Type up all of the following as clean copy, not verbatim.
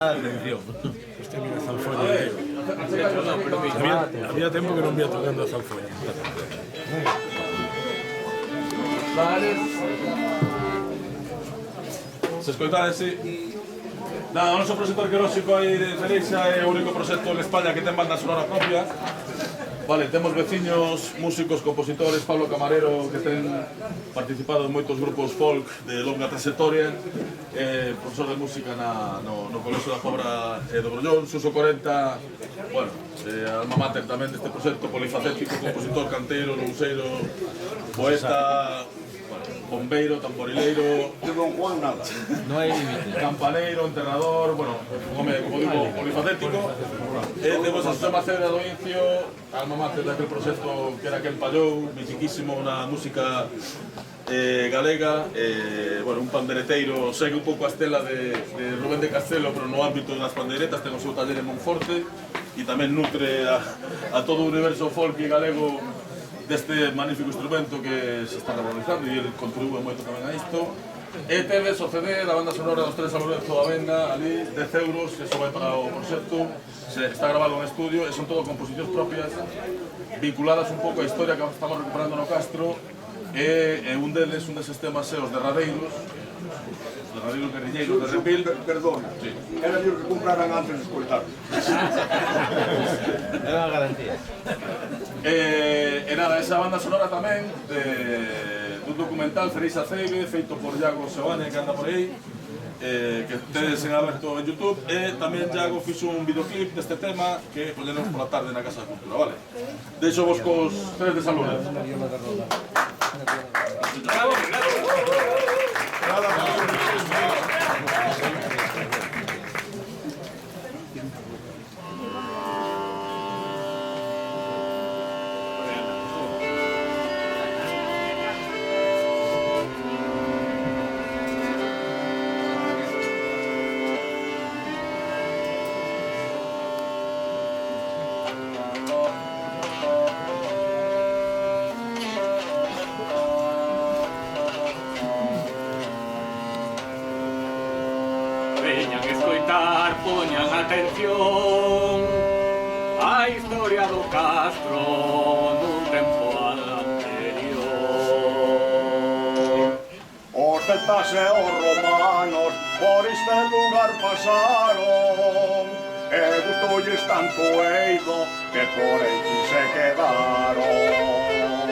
Atención. Este mira a zanfoña, tío. Había tempo que non vía tocando a zanfoña. Se escoitades, si. Nada, o noso proxecto arqueolóxico aí de Cereixa é o único proxecto en España que ten banda sonora propia. Vale, temos veciños, músicos, compositores, Pablo Camarero, que ten participado en moitos grupos folk de longa trayectoria, profesor de música no Colexio da Cobra do Grollón, Suso 40, bueno, alma mater tamén deste proxecto, polifacético, compositor, canteiro, louseiro, poeta, bombeiro, tamborileiro, de Don Juan nada. No hai límite. campaneiro, enterrador, bueno, home, como digo, polifacético. Temos a Susana Cedra do Incio, alma mater daquel proxecto que era quen pallou, mitiquísimo na música galega, bueno, un pandereteiro, segue un pouco a estela de Rubén de Castelo, pero no ámbito das pandeiretas, ten o seu taller en Monforte e tamén nutre a todo o universo folk e galego deste magnífico instrumento que se está realizando e ele contribúe moito tamén a isto. E tedes o CD da banda sonora dos Tres Lorenzo da Venda, ali, 10 euros, que eso vai para o proxecto, está grabado en estudio e son todo composicións propias vinculadas un pouco á historia que estamos recuperando no Castro e un deses temas é os derradeiros guerrilleros de Repil. Perdona, era yo que compraran antes de escoitar. É unha garantía. E nada, esa banda sonora tamén dun documental Cereixa Ceibe, feito por Iago Seoane, que anda por aí, que tedes en aberto en YouTube, e tamén Iago fixo un videoclip deste tema que poñeremos pola tarde na Casa da Cultura, vale? Deixo vos cos tres de San Lorenzo. Veñan escoitar, poñan atención a historia do Castro nun tempo anterior. Os celtas e os romanos por este lugar pasaron e gustolles tanto eido que por aquí se quedaron.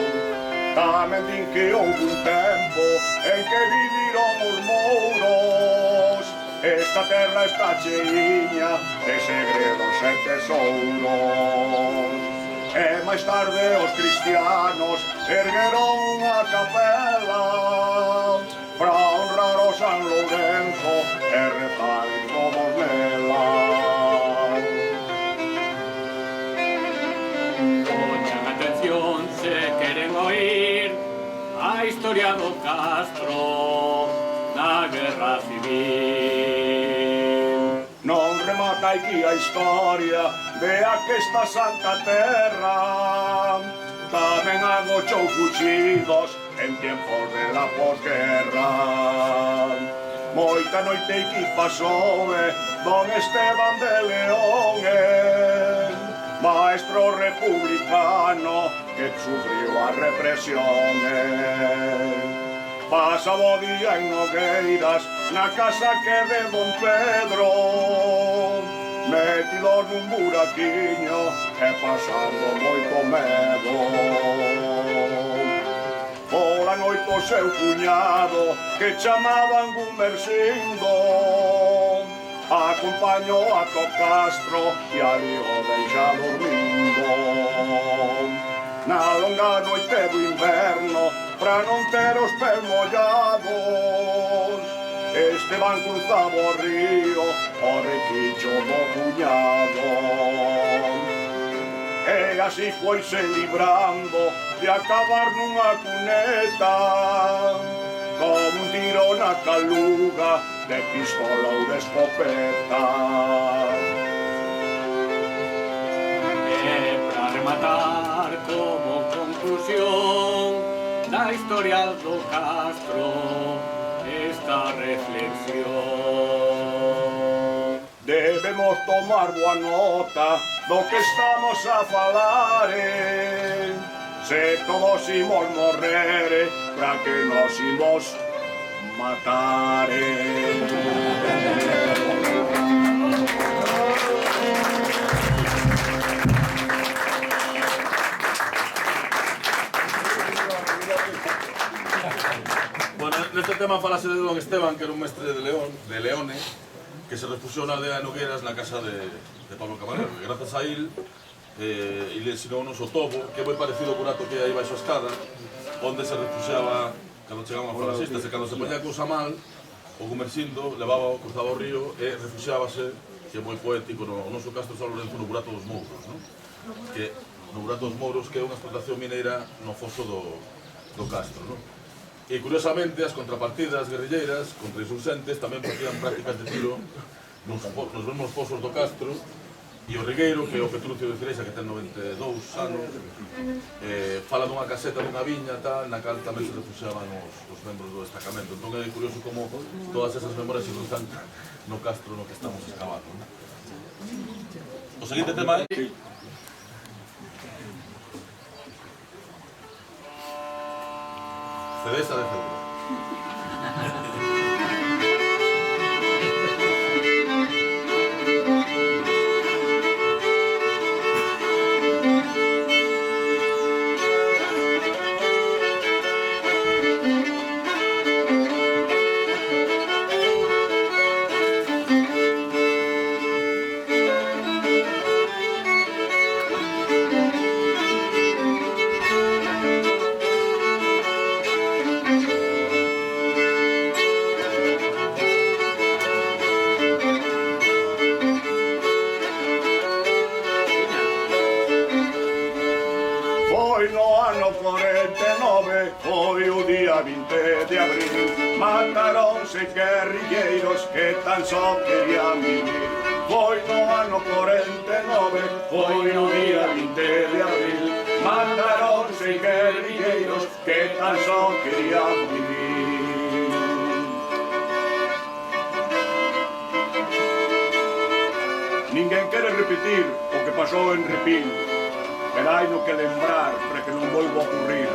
Tamén din que houve un tempo en que viviron os mouros. Esta terra está cheiña de segredos e tesouros. E máis tarde os cristianos ergueron unha capela para honrar o San Lourenzo e rezar todos nela. Poñan atención se queren oír a historia do Castro na Guerra Civil. Non remata aquí a historia de aquesta santa terra, tamén agochou fuxidos en tiempos de la posguerra. Moita noite aquí pasou don Esteban de León, maestro republicano que sufriu a represión. Pasaba o día en Nogueiras, na casa que de don Pedro, metido nun buraquiño e pasando moito medo. Pola noite o seu cuñado, que chamaban Gumersindo, acompañou a to Castro e ali o deixa dormindo. Na longa noite do inverno, pra non ter os pés mollados, Esteban cruzaba o río, o requicho do cuñado. E así foise librando de acabar nunha cuneta, como un tiro na caluga de pistola ou de escopeta. E pra rematar como conclusión da historia do Castro esta reflexión. De facemos tomar boa nota do que estamos a falar. Se todos imos morrer, para que nos imos matar. Bueno, neste tema falase de Don Esteban, que era un mestre de Leone, que se refugiou na aldea de Nogueras na casa de Pablo Caballero. Grazas a il, le ensinounos o tobo, que é moi parecido ao curato que hai baixo a escada, onde se refugiaba cando chegaban os falanxistas, e cando se poñía a cousa mal, o Gumersindo levaba, cruzaba o río e refugiábase, que é moi poético, no noso Castro San Lorenzo, no Burato dos Mouros, non? Que no Burato dos Mouros, que é unha explotación mineira no foso do Castro, non? E curiosamente as contrapartidas guerrilleiras contra insurxentes tamén facían prácticas de tiro nos mesmos fosos do Castro, e o Rigueiro, que é o Petrucio de Cireixa, que ten 92 anos, fala dunha caseta dunha viña tal, na cal tamén se refugiaban os membros do destacamento. Entón é curioso como todas esas memorias se cruzan no Castro no que estamos excavando. O seguinte tema é... Cedesa de Ceuta. Foi no ano 49, foi o día 20 de abril, mataronse guerrilleiros que tan só querían vivir. Foi no ano 49, foi o día 20 de abril, mataronse guerrilleiros que tan só querían vivir. Ninguén quere repetir o que pasou en Repín, pero hai no que lembrar para que non volva a ocurrir.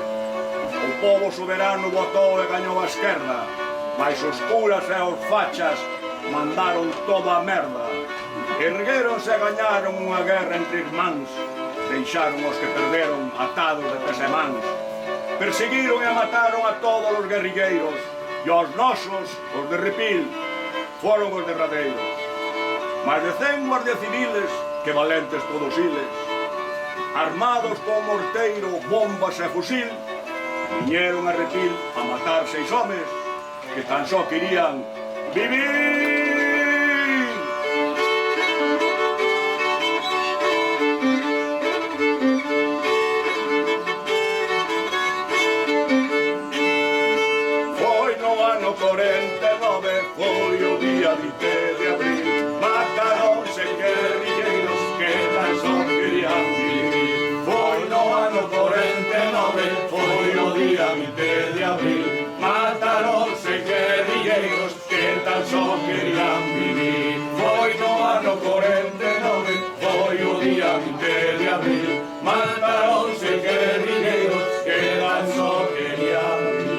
O povo soberano votou e gañou a esquerda, mas os curas e os fachas mandaron toda a merda. Ergueronse e gañaron unha guerra entre irmáns, deixaron os que perderon atados de pés e mans. Perseguiron e mataron a todos os guerrilleiros, e os nosos, os de Repil, foron os derradeiros. Mais de 100 guardias civiles, que valentes todos iles, armados con morteiro, bombas e fusil, viñeron a Repil a matar 6 homes que tan só querían vivir. Foi no ano 49, foi o día 20 de abril, mataronse guerrilleiros que tan só querían vivir. Foi no ano 49, foi o día 20 de abril, mataronse guerrilleiros que tan só querían vivir. Foi no ano 49, foi o día 20 de abril, mataronse guerrilleiros que tan só querían vivir.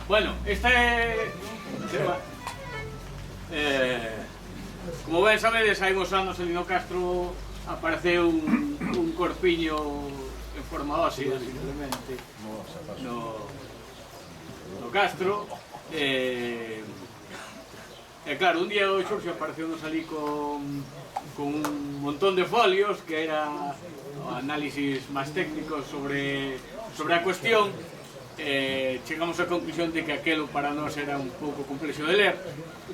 Bueno, este tema, como ben sabedes, hai uns anos ali no Castro apareceu un corpiño en forma ósea, simplemente, no Castro. E claro, un día o Xurxo apareceu-nos ali con un montón de folios que era análisis máis técnicos sobre a cuestión. Chegamos á conclusión de que aquelo para nós era un pouco complexo de ler,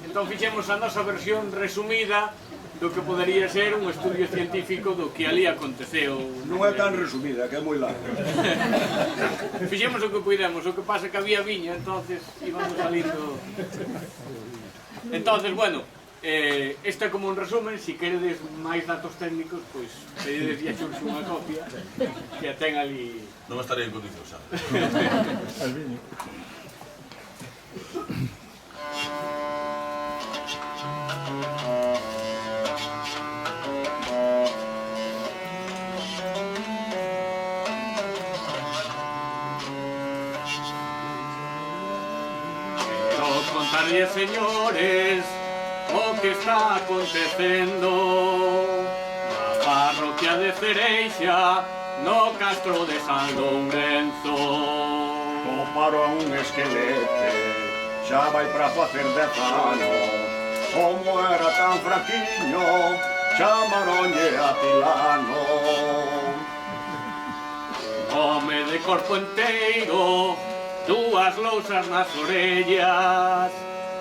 entón fixemos a nosa versión resumida do que podería ser un estudio científico do que ali aconteceu. Non é tan resumida, que é moi larga. Fixemos o que puidemos, o que pasa que había viña, entonces íbamos salindo. Entonces, bueno, este é como un resumen. Si queredes máis datos técnicos, pois pedides a Xurxo unha copia que a ten ali. Non estaría en condicións, sabe? Contarlle, señores, o que está acontecendo na parroquia de Cereixa, no castro de San Lourenzo. Toparon un esquelete, xa vai para facer 10 anos. Como era tan fraquiño, chamaronlle Atilano. Home de corpo inteiro, dúas lousas nas orellas,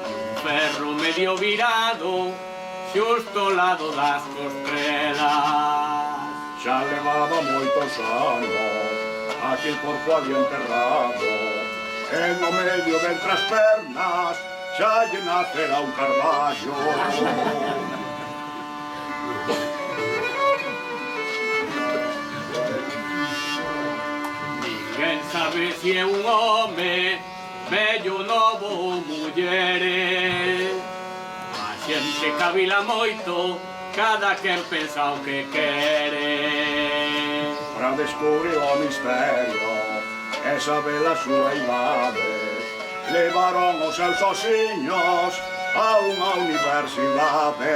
un ferro medio virado, xusto ao lado das costrelas. Xa levaba moitos anos, aquel corpo ali enterrado, e no medio de entre as pernas, xa lle nacera un carballo. Ninguén sabe si é un home, vello, novo ou mulleres. A xente cabila moito, cada quen pensa o que quere. Para descubrir o misterio e saber a súa idade, levaron os seus osiños a unha universidade.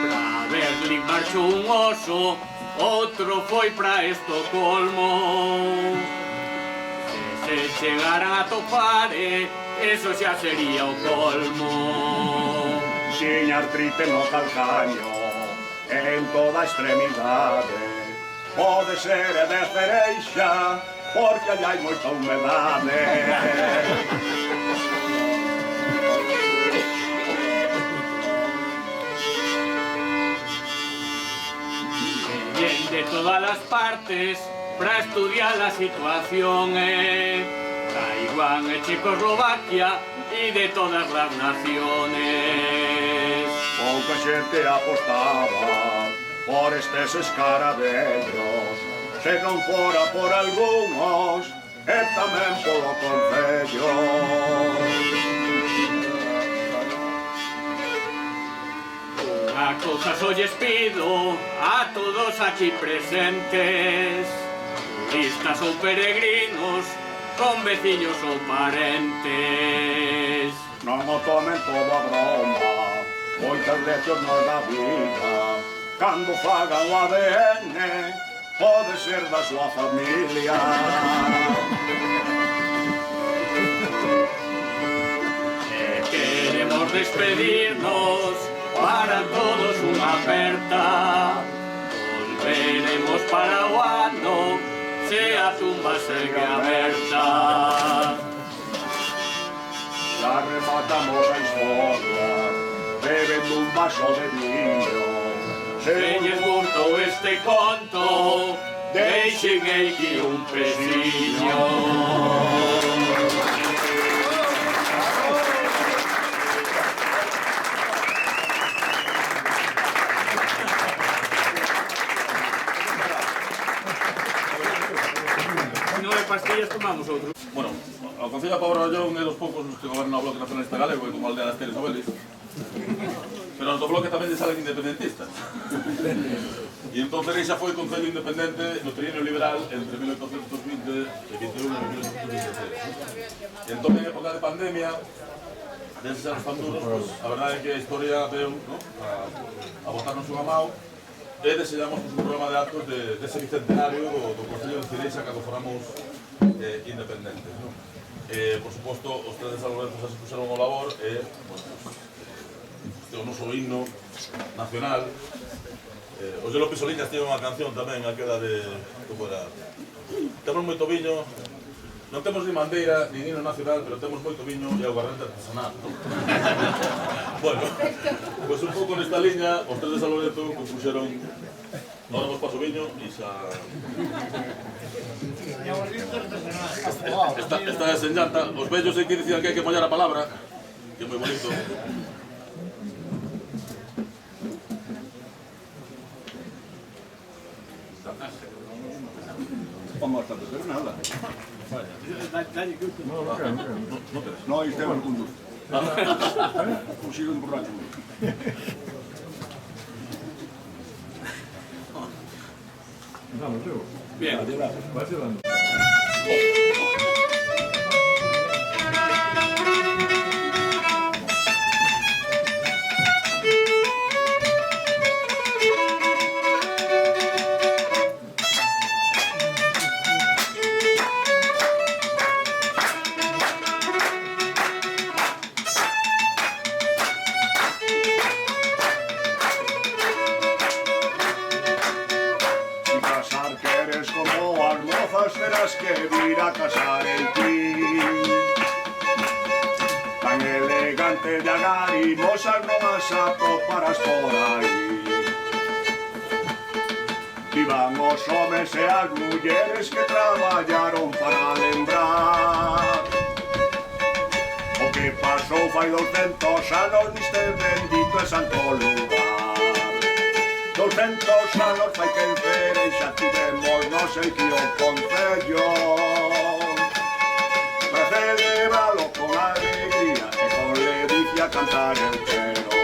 A Berlín marchou un oso, outro foi para Estocolmo. Se chegaran a topar, eso xa sería o colmo. Tiña artrite no calcaño, en toda a extremidade. Pode ser de Cereixa, porque allá hai moita humedade. Vienen de todas las partes para estudiar la situación, Taiwán, Checoslovaquia y de todas las naciones. Pouca xente apostaba por estes escaravellos, se non fora por algúns e tamén polo concello. Unha cousa só lles pido a todos aquí presentes, turistas ou peregrinos, con veciños ou parentes. Non o tomen todo a broma, moitas leccións nos da vida. Cando fagan o ADN, pode ser da súa familia. Queremos despedirnos, para todos unha aperta. Volveremos para o ano, se a tumba segue aberta. Ya rematamos a historia, bebendo un vaso de viño. Se lles gustou este conto, deixen aquí un pesiño. Pastillas tomamos outro. Bueno, o Concello de Pobrollón é dos poucos que goberna o Bloque Nacionalista Galego e como aldea das Teres Novelis. Pero nos do Bloque tamén lle salen independentistas. E entón Cereixa foi Concello Independente no trienio liberal entre 1820 e 21 e 1823. E entón, en época de pandemia, deses anos tan duros, pues, a verdade é que a historia deu, ¿no?, a botarnos unha mão. E desellamos un programa de actos dese bicentenario do Concello de Cereixa cando formamos independentes, ¿no? Por suposto, os tres de San Lourenzo xa se puxeron ao labor e, bueno, o noso himno nacional. O Gelo Pisoliñas tiene unha canción tamén, aquela de... como era? Temos moito viño, Non temos ni bandeira, ni hino nacional, pero temos moito viño e aguardente artesanal. Bueno, pois un pouco nesta liña, os tres de San Lorenzo compuxeron Ahora vos paso viño e xa... Esta desenllanta. Os vellos hai que dicir que hai que mollar a palabra, que é moi bonito. Vamos a hacer nada. No, isto é o conduz. Consigo un borracho. Bien. Serás que vir a casar en ti. Tan elegante de agar y mozas no vas a toparás por aí. Vivan os homes e as mulleres que traballaron para lembrar o que pasou fai 200 anos neste bendito e santo lugar. 200 anos fai que en Cereixa tivemos non sei que o concello para celebralo con alegría e con ledicia cantar el chero.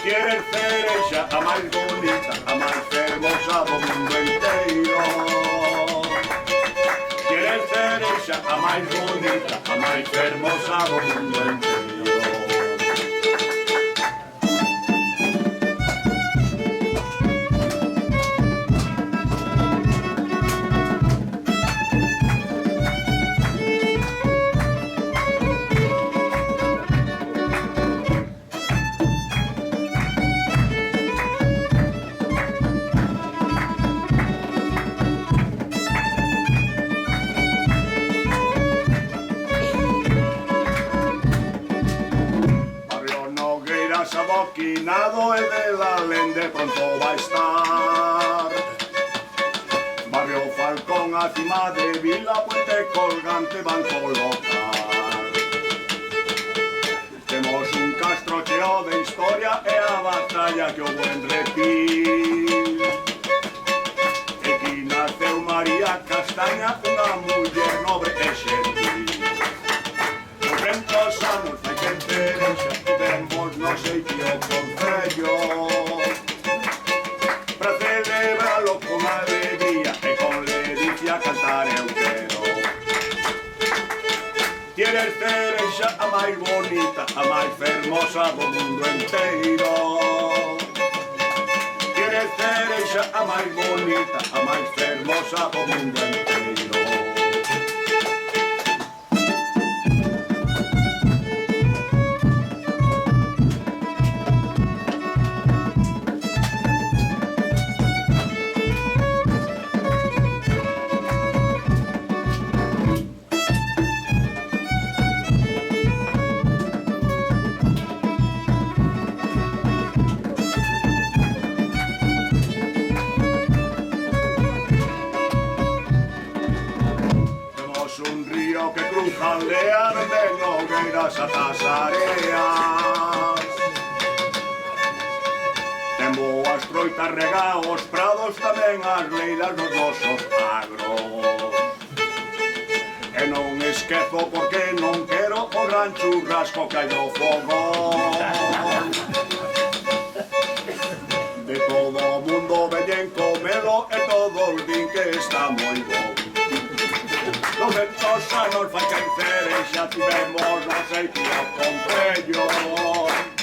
Quieres Cereixa a máis bonita, a máis hermosa do mundo inteiro. Quieres Cereixa a máis bonita, a máis hermosa do mundo inteiro. Adoquinado el de la Lende pronto va a estar. Barrio Falcón a cima de Vila Puente Colgante van colocar. Temos un castro cheo de historia e a batalla que houbo en Repil. E que naceu María Castaña, unha muller nobre e xentil. 200 anos fai que en Cereixa tivemos non sei que o concello para celebralo con alegría e con ledicia cantar eu quero. Quieres Cereixa a máis bonita, a máis fermosa do mundo inteiro. Quieres Cereixa a máis bonita, a máis fermosa do mundo inteiro. Aldeas de Nogueiras ata as areas. Ten boas troitas, rega os prados, tamén as leiras dos nosos agros. E non esquezo porque non quero o gran churrasco que hai no fogón. De todo o mundo veñen comelo e todos din que está moi bon. 200 anos fai que en Cereixa tivemos non sei que o concello.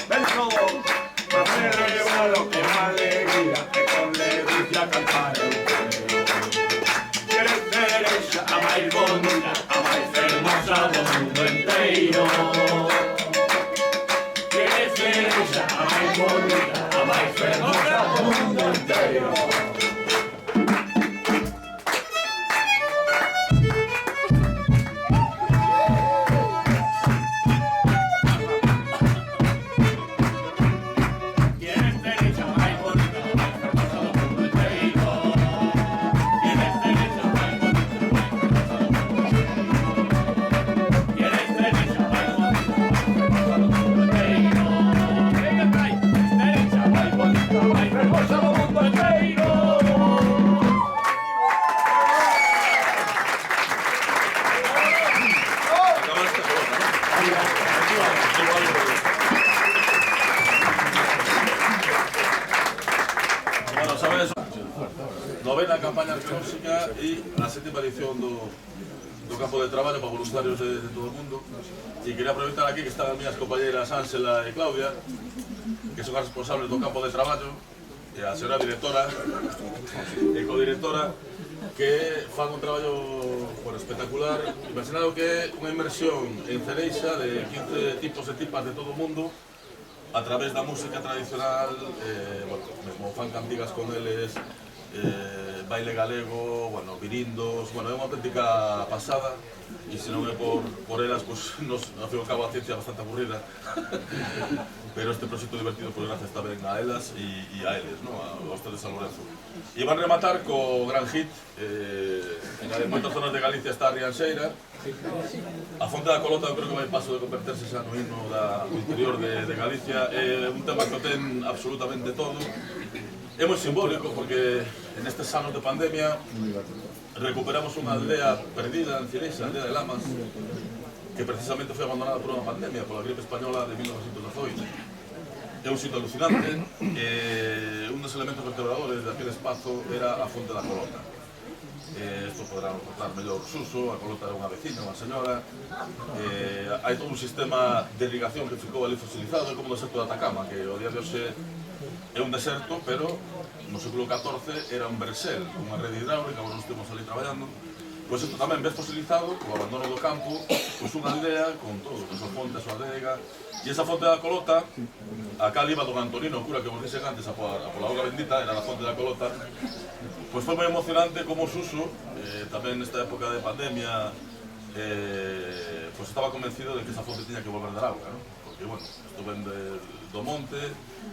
Ven todos para celebralo con alegría e con ledicia cantar eu quero. Quieres Cereixa a máis bonita, a máis hermosa do mundo inteiro. Quieres Cereixa a máis bonita, a máis hermosa do mundo inteiro. fuerza do mundo inteiro. Bueno, sabes, novena campaña arqueolóxica e a sétima edición do campo de traballo para voluntarios de todo o mundo. E quería aproveitar aquí que están as miñas compañeras Ángela e Claudia, que son as responsables do campo de traballo, e a señora directora e codirectora, que fan un traballo espectacular. Imaginado que é unha inmersión en Cereixa de 15 tipos e tipas de todo o mundo a través da música tradicional, mesmo fan cantigas con eles, baile galego, virindos, é unha auténtica pasada. E se non é por elas, nos ao fin e ao cabo a ciencia é bastante aburrida. Pero este proxecto divertido, gracias tamén a elas e a eles, aos tres de San Lorenzo. E van rematar co gran hit, en moitas zonas de Galicia está a Rianxeira. A Fonte da Colota creo que vai paso de converterse xa no himno do interior de Galicia. É un tema que o ten absolutamente todo. É moi simbólico porque nestes anos de pandemia recuperamos unha aldea perdida en Cireixa, a aldea de Lamas, que precisamente foi abandonada por unha pandemia, pola gripe española de 1918. É un sitio alucinante, un dos elementos vertebradores daquele espazo era a Fonte da Colota. Isto poderá contar mellor Suso, a Colota era unha vecina, unha señora. Hai todo un sistema de irrigación que ficou ali fosilizado, é como o deserto de Atacama, que ao día de hoxe é un deserto, pero no século XIV era un versel, unha rede hidráulica, nos estemos ali traballando. Pois isto tamén, vez fosilizado, o abandono do campo, pois unha aldea con todo, a súa fonte, a súa adega. E esa Fonte da Colota, a cal iba don Antonino, o cura que vos dixen antes, a pola auga bendita, era a Fonte da Colota. Pois foi moi emocionante como Suso, tamén nesta época de pandemia, pois estaba convencido de que esa fonte tiña que volver dar auga, non? Porque, isto ven do monte,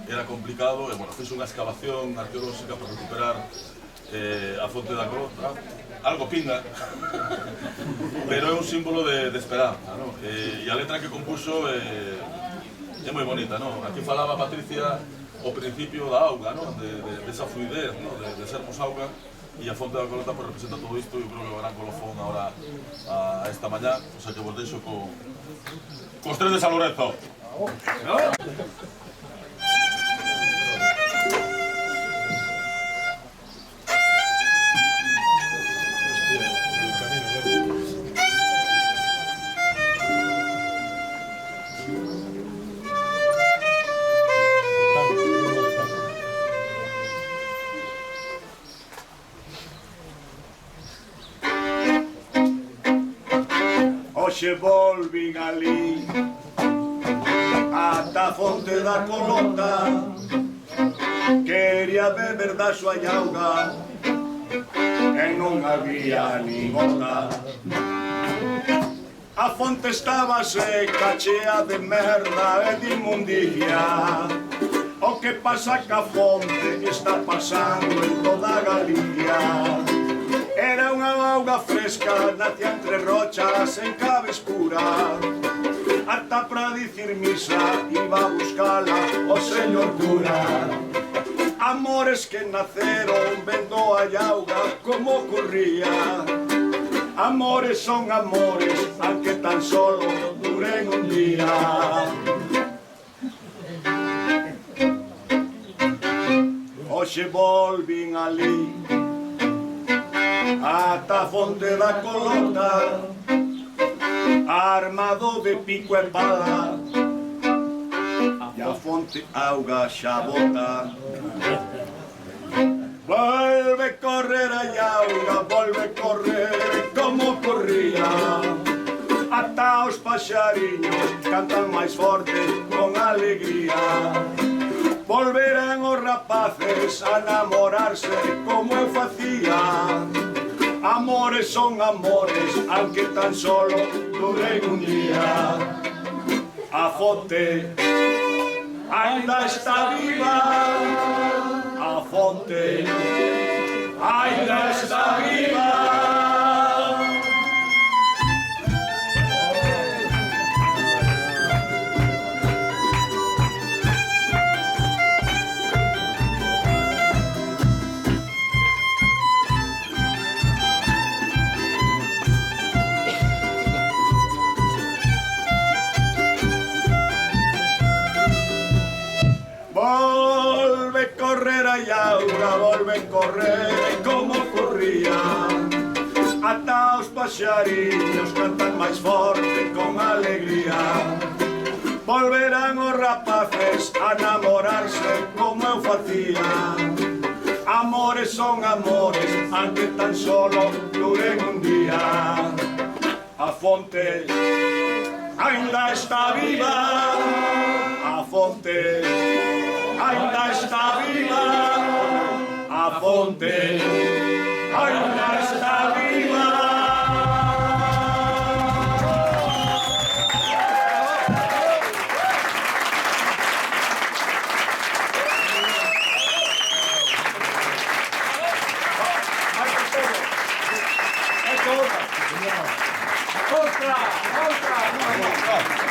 era complicado, e, fixe unha excavación arqueolóxica para recuperar a Fonte da Colota. Algo pinga, pero é un símbolo de esperanza, non? E a letra que compuxo é moi bonita, non? Aquí falaba Patricia o principio da auga, non? De esa fluidez, non? De sermos auga, e a Fonte da Colota representa todo isto. Eu creo que o gran colofón agora a esta mañá, o sea que vos deixo cos tres de San Lorenzo. Hoxe volvín ali ata a Fonte da Colota, quería beber da súa auga e non había ni gota. A fonte estaba seca, chea de merda e de inmundicia. O que pasa ca fonte está pasando en toda Galicia. Era unha auga fresca, nacía entre rochas en cave escura. Ata pra dicir misa iba a buscala o señor cura. Amores que naceron vendo a auga como corría. Amores son amores, aunque tan solo duren un día. Hoxe volvín ali ata a Fonte da Colota, armado de pico e pala, e a fonte auga xa bota. Volve correr a auga, volve correr como corría, ata os paxariños cantan máis forte con alegría. Volverán os rapaces a namorarse como eu facía. Amores son amores, aunque tan solo duren un día. A fonte ainda está viva, a fonte ainda está viva. agora volven correr como corría. Ata os paxariños cantan máis forte con alegría. Volverán os rapaces a namorarse como eu facía. Amores son amores, aunque tan solo duren un día. A fonte ainda está viva, a fonte ainda está viva, a fonte ainda está viva. ¡Otra!